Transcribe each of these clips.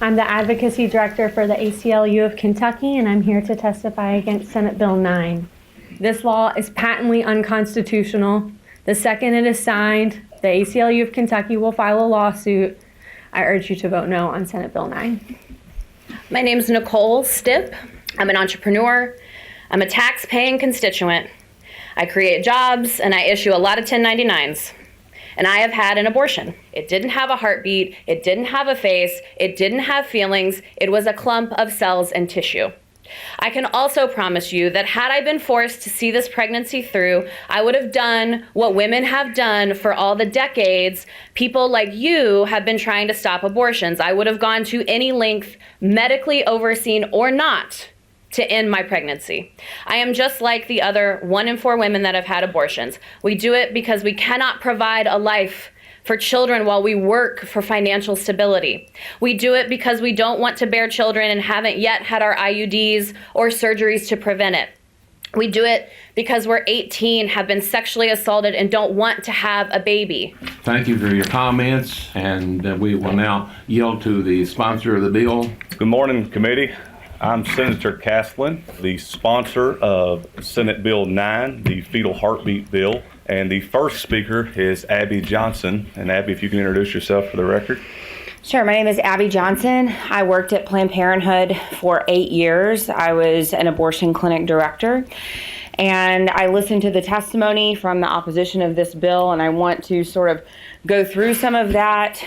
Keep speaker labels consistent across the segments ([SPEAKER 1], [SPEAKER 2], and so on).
[SPEAKER 1] I'm the Advocacy Director for the ACLU of Kentucky, and I'm here to testify against Senate Bill 9. This law is patently unconstitutional. The second it is signed, the ACLU of Kentucky will file a lawsuit. I urge you to vote no on Senate Bill 9.
[SPEAKER 2] My name is Nicole Stipp. I'm an entrepreneur. I'm a tax-paying constituent. I create jobs and I issue a lot of 1099s. And I have had an abortion. It didn't have a heartbeat, it didn't have a face, it didn't have feelings, it was a clump of cells and tissue. I can also promise you that had I been forced to see this pregnancy through, I would have done what women have done for all the decades people like you have been trying to stop abortions. I would have gone to any length, medically overseen or not, to end my pregnancy. I am just like the other 1 in 4 women that have had abortions. We do it because we cannot provide a life for children while we work for financial stability. We do it because we don't want to bear children and haven't yet had our IUDs or surgeries to prevent it. We do it because we're 18, have been sexually assaulted, and don't want to have a baby.
[SPEAKER 3] Thank you for your comments, and we will now yield to the sponsor of the bill.
[SPEAKER 4] Good morning, committee. I'm Senator Castlin, the sponsor of Senate Bill 9, the fetal heartbeat bill. And the first speaker is Abby Johnson. And Abby, if you can introduce yourself for the record.
[SPEAKER 5] Sure. My name is Abby Johnson. I worked at Planned Parenthood for 8 years. I was an abortion clinic director. And I listened to the testimony from the opposition of this bill, and I want to sort of go through some of that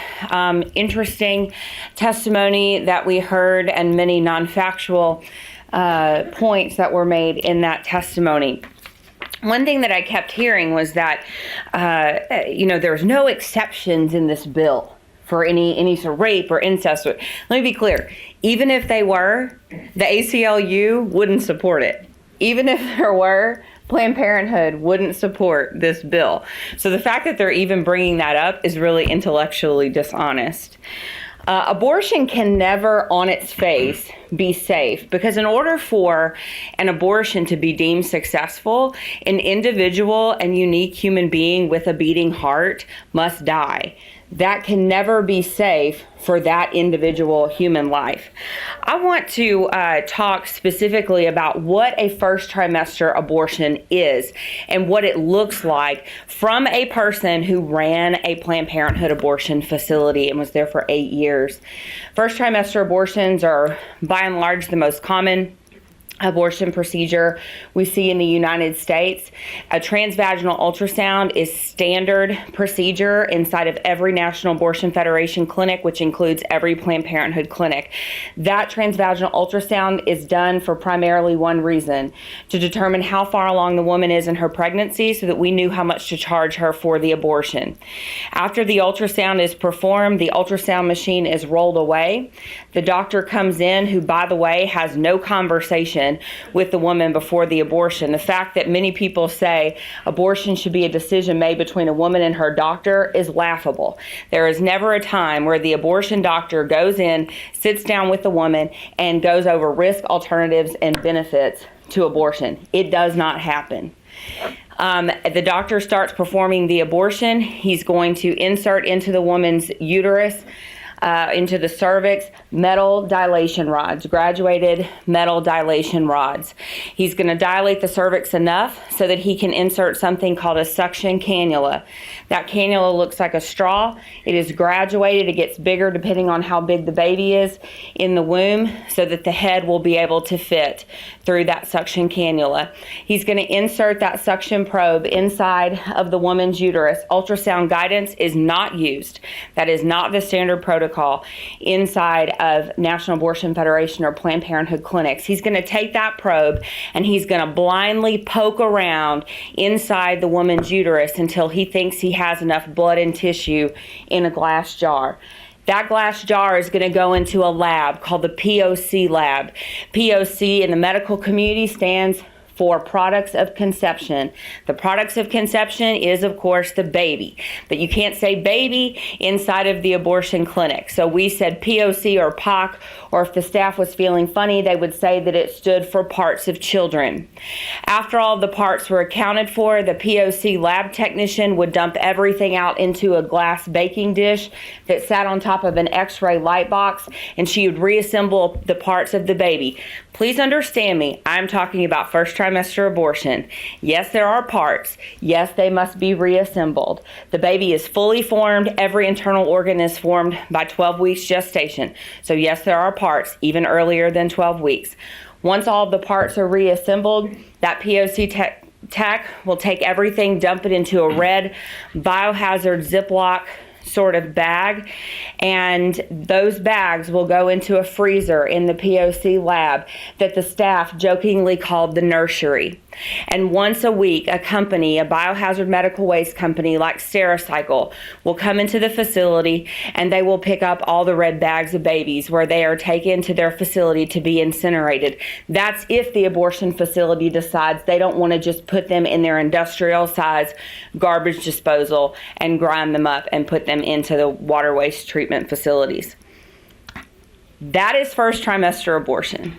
[SPEAKER 5] interesting testimony that we heard and many non-factual points that were made in that testimony. One thing that I kept hearing was that, there's no exceptions in this bill for any sort of rape or incest. Let me be clear. Even if they were, the ACLU wouldn't support it. Even if there were, Planned Parenthood wouldn't support this bill. So the fact that they're even bringing that up is really intellectually dishonest. Abortion can never, on its face, be safe, because in order for an abortion to be deemed successful, an individual and unique human being with a beating heart must die. That can never be safe for that individual human life. I want to talk specifically about what a first trimester abortion is and what it looks like from a person who ran a Planned Parenthood abortion facility and was there for 8 years. First trimester abortions are by and large the most common abortion procedure we see in the United States. A transvaginal ultrasound is standard procedure inside of every National Abortion Federation clinic, which includes every Planned Parenthood clinic. That transvaginal ultrasound is done for primarily one reason: to determine how far along the woman is in her pregnancy so that we knew how much to charge her for the abortion. After the ultrasound is performed, the ultrasound machine is rolled away. The doctor comes in, who, by the way, has no conversation with the woman before the abortion. The fact that many people say abortion should be a decision made between a woman and her doctor is laughable. There is never a time where the abortion doctor goes in, sits down with the woman, and goes over risk, alternatives, and benefits to abortion. It does not happen. The doctor starts performing the abortion. He's going to insert into the woman's uterus, into the cervix, metal dilation rods, graduated metal dilation rods. He's going to dilate the cervix enough so that he can insert something called a suction cannula. That cannula looks like a straw. It is graduated. It gets bigger depending on how big the baby is in the womb, so that the head will be able to fit through that suction cannula. He's going to insert that suction probe inside of the woman's uterus. Ultrasound guidance is not used. That is not the standard protocol inside of National Abortion Federation or Planned Parenthood clinics. He's going to take that probe and he's going to blindly poke around inside the woman's uterus until he thinks he has enough blood and tissue in a glass jar. That glass jar is going to go into a lab called the POC lab. POC in the medical community stands for products of conception. The products of conception is, of course, the baby. But you can't say baby inside of the abortion clinic. So we said POC or POC, or if the staff was feeling funny, they would say that it stood for parts of children. After all the parts were accounted for, the POC lab technician would dump everything out into a glass baking dish that sat on top of an X-ray light box, and she would reassemble the parts of the baby. Please understand me, I'm talking about first trimester abortion. Yes, there are parts. Yes, they must be reassembled. The baby is fully formed. Every internal organ is formed by 12 weeks gestation. So yes, there are parts, even earlier than 12 weeks. Once all the parts are reassembled, that POC tech will take everything, dump it into a red biohazard Ziploc sort of bag, and those bags will go into a freezer in the POC lab that the staff jokingly called the nursery. And once a week, a company, a biohazard medical waste company like Stericycle, will come into the facility and they will pick up all the red bags of babies where they are taken to their facility to be incinerated. That's if the abortion facility decides they don't want to just put them in their industrial size garbage disposal and grind them up and put them into the water waste treatment facilities. That is first trimester abortion.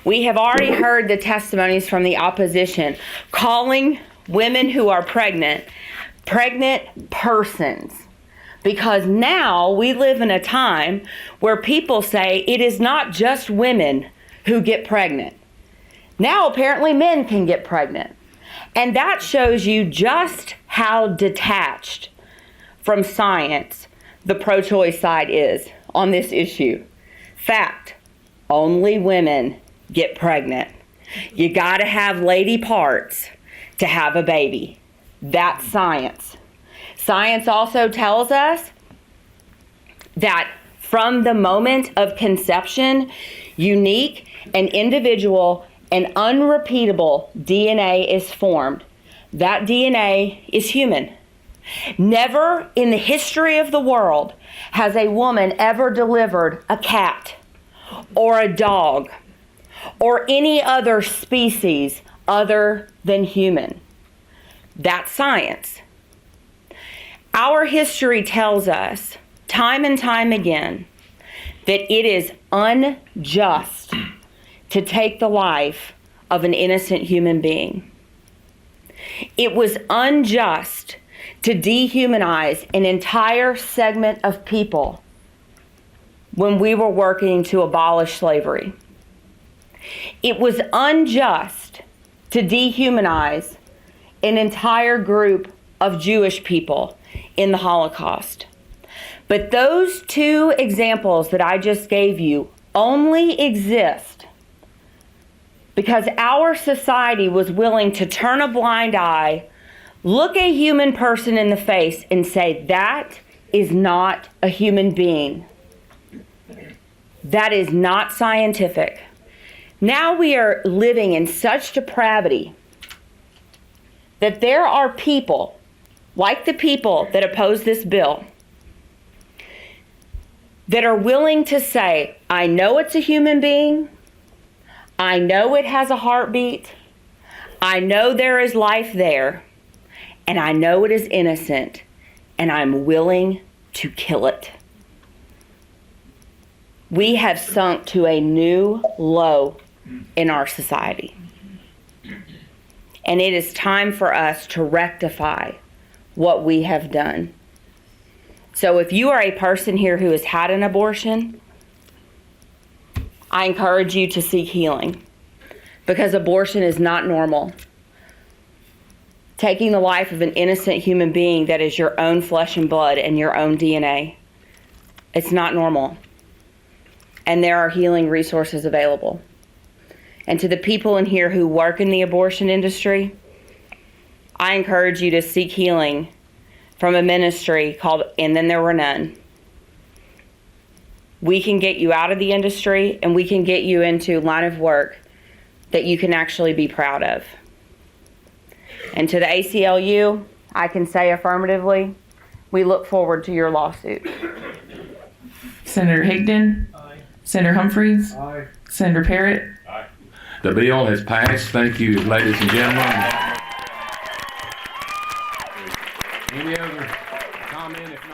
[SPEAKER 5] We have already heard the testimonies from the opposition calling women who are pregnant persons, because now we live in a time where people say it is not just women who get pregnant. Now apparently men can get pregnant. And that shows you just how detached from science the pro-choice side is on this issue. Fact, only women get pregnant. You gotta have lady parts to have a baby. That's science. Science also tells us that from the moment of conception, unique and individual and unrepeatable DNA is formed. That DNA is human. Never in the history of the world has a woman ever delivered a cat or a dog or any other species other than human. That's science. Our history tells us time and time again that it is unjust to take the life of an innocent human being. It was unjust to dehumanize an entire segment of people when we were working to abolish slavery. It was unjust to dehumanize an entire group of Jewish people in the Holocaust. But those two examples that I just gave you only exist because our society was willing to turn a blind eye, look a human person in the face, and say, that is not a human being. That is not scientific. Now we are living in such depravity that there are people, like the people that oppose this bill, that are willing to say, I know it's a human being, I know it has a heartbeat, I know there is life there, and I know it is innocent, and I'm willing to kill it. We have sunk to a new low in our society. And it is time for us to rectify what we have done. So if you are a person here who has had an abortion, I encourage you to seek healing, because abortion is not normal. Taking the life of an innocent human being that is your own flesh and blood and your own DNA, it's not normal. And there are healing resources available. And to the people in here who work in the abortion industry, I encourage you to seek healing from a ministry called And Then There Were None. We can get you out of the industry, and we can get you into line of work that you can actually be proud of. And to the ACLU, I can say affirmatively, we look forward to your lawsuit.
[SPEAKER 6] Senator Higdon. Aye. Senator Humphreys.
[SPEAKER 3] Aye.
[SPEAKER 6] Senator Parrott.
[SPEAKER 3] Aye. The bill has passed. Thank you, ladies and gentlemen. Any other comment? If not,